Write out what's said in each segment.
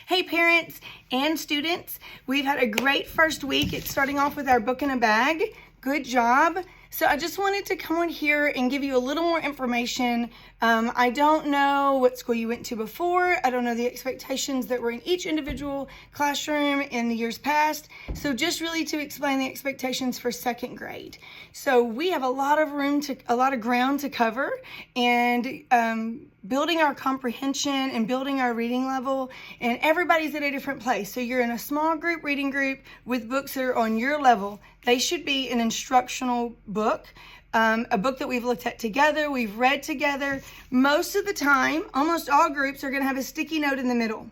Hey parents and students, we've had a great first week. It's starting off with our book in a bag. Good job. So I just wanted to come on here and give you a little more information. I don't know what school you went to before. I don't know the expectations that were in each individual classroom in the years past. So just really to explain the expectations for second grade. So we have a lot of ground to cover, and building our comprehension and building our reading level, and everybody's at a different place. So you're in a small group reading group with books that are on your level. They should be an instructional book, a book that we've looked at together, we've read together. Most of the time, almost all groups are going to have a sticky note in the middle.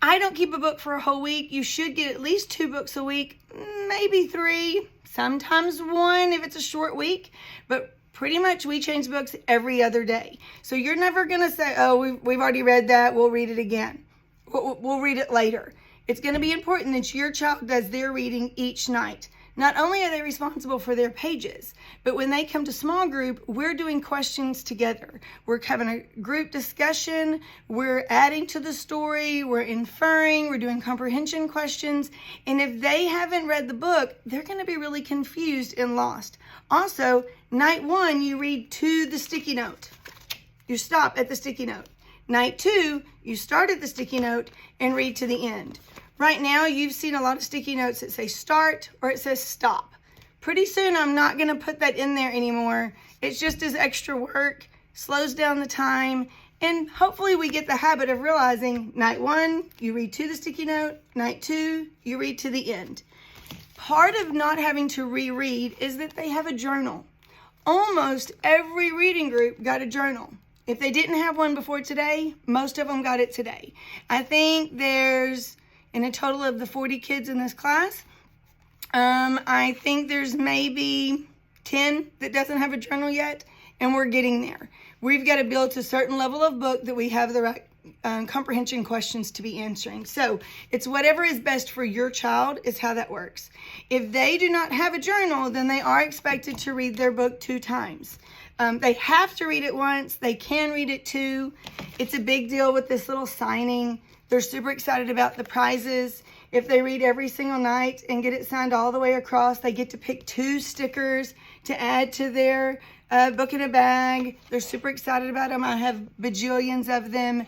I don't keep a book for a whole week. You should get at least 2 books a week, maybe 3, sometimes 1 if it's a short week, but pretty much we change books every other day. So you're never going to say, oh, we've already read that, we'll read it again. We'll read it later. It's going to be important that your child does their reading each night. Not only are they responsible for their pages, but when they come to small group, we're doing questions together. We're having a group discussion, we're adding to the story, we're inferring, we're doing comprehension questions. And if they haven't read the book, they're going to be really confused and lost. Also, night 1, you read to the sticky note. You stop at the sticky note. Night 2, you start at the sticky note and read to the end. Right now, you've seen a lot of sticky notes that say start or it says stop. Pretty soon, I'm not going to put that in there anymore. It's just as extra work, slows down the time, and hopefully we get the habit of realizing night 1, you read to the sticky note. Night 2, you read to the end. Part of not having to reread is that they have a journal. Almost every reading group got a journal. If they didn't have one before today, most of them got it today. I think there's, in a total of the 40 kids in this class, I think there's maybe 10 that doesn't have a journal yet, and we're getting there. We've got to build to a certain level of book that we have the right comprehension questions to be answering. So it's whatever is best for your child is how that works. If they do not have a journal, then they are expected to read their book 2 times. They have to read it once. They can read it 2. It's a big deal with this little signing. They're super excited about the prizes. If they read every single night and get it signed all the way across, they get to pick 2 stickers to add to their book in a bag. They're super excited about them. I have bajillions of them.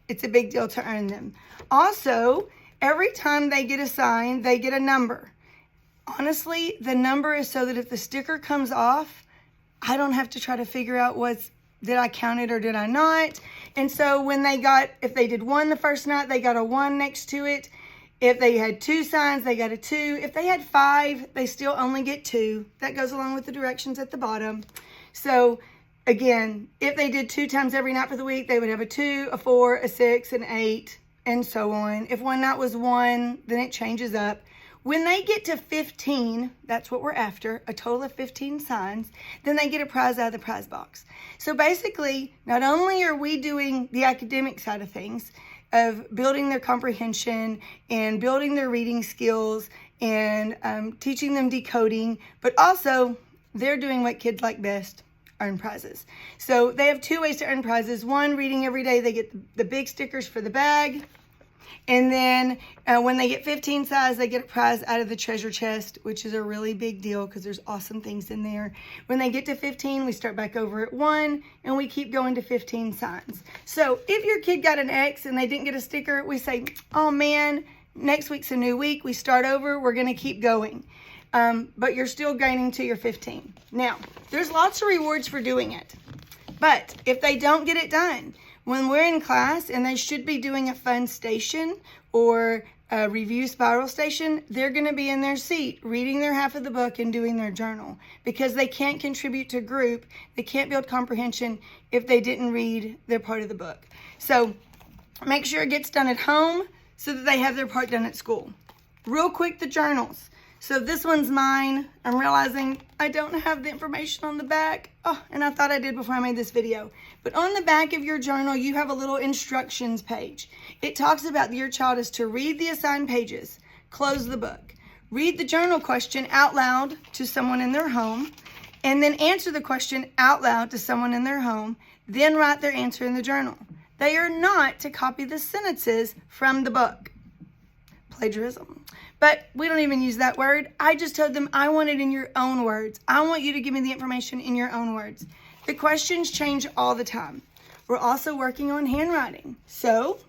It's a big deal to earn them. Also, every time they get assigned, they get a number. Honestly, the number is so that if the sticker comes off, I don't have to try to figure out did I count it or did I not? And so when if they did 1 the first night, they got a 1 next to it. If they had 2 signs, they got a 2. If they had 5, they still only get 2. That goes along with the directions at the bottom. So again, if they did 2 times every night for the week, they would have a 2, a 4, a 6, an 8, and so on. If one night was 1, then it changes up. When they get to 15, that's what we're after, a total of 15 signs, then they get a prize out of the prize box. So basically, not only are we doing the academic side of things, of building their comprehension and building their reading skills and teaching them decoding, but also they're doing what kids like best, earn prizes. So they have 2 ways to earn prizes. 1, reading every day, they get the big stickers for the bag. And then when they get 15 size, they get a prize out of the treasure chest, which is a really big deal because there's awesome things in there. When they get to 15, we start back over at 1, and we keep going to 15 signs. So if your kid got an X and they didn't get a sticker, we say, oh man, next week's a new week. We start over. We're going to keep going. But you're still gaining to your 15. Now, there's lots of rewards for doing it. But if they don't get it done, when we're in class and they should be doing a fun station or a review spiral station, they're going to be in their seat reading their half of the book and doing their journal because they can't contribute to group. They can't build comprehension if they didn't read their part of the book. So make sure it gets done at home so that they have their part done at school. Real quick, the journals. So this one's mine. I'm realizing I don't have the information on the back. Oh, and I thought I did before I made this video. But on the back of your journal, you have a little instructions page. It talks about your child is to read the assigned pages, close the book, read the journal question out loud to someone in their home, and then answer the question out loud to someone in their home, then write their answer in the journal. They are not to copy the sentences from the book. Plagiarism. But we don't even use that word. I just told them I want it in your own words. I want you to give me the information in your own words. The questions change all the time. We're also working on handwriting. So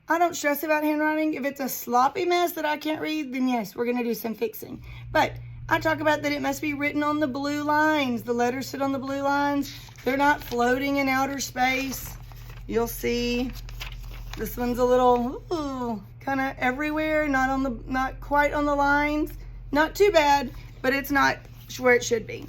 I don't stress about handwriting. If it's a sloppy mess that I can't read, then yes, we're going to do some fixing. But I talk about that it must be written on the blue lines. The letters sit on the blue lines. They're not floating in outer space. You'll see this one's a little kind of everywhere, not quite on the lines. Not too bad, but it's not where it should be.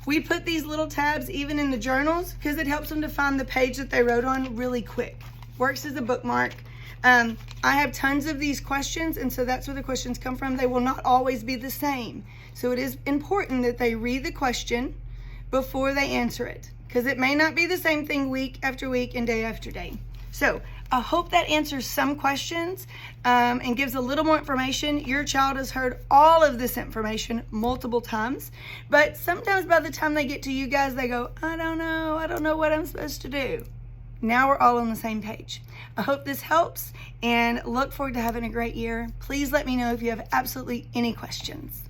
We put these little tabs even in the journals because it helps them to find the page that they wrote on really quick. Works as a bookmark. I have tons of these questions, and so that's where the questions come from. They will not always be the same. So it is important that they read the question before they answer it, because it may not be the same thing week after week and day after day. So I hope that answers some questions and gives a little more information. Your child has heard all of this information multiple times, but sometimes by the time they get to you guys, they go, I don't know what I'm supposed to do. Now we're all on the same page. I hope this helps and look forward to having a great year. Please let me know if you have absolutely any questions.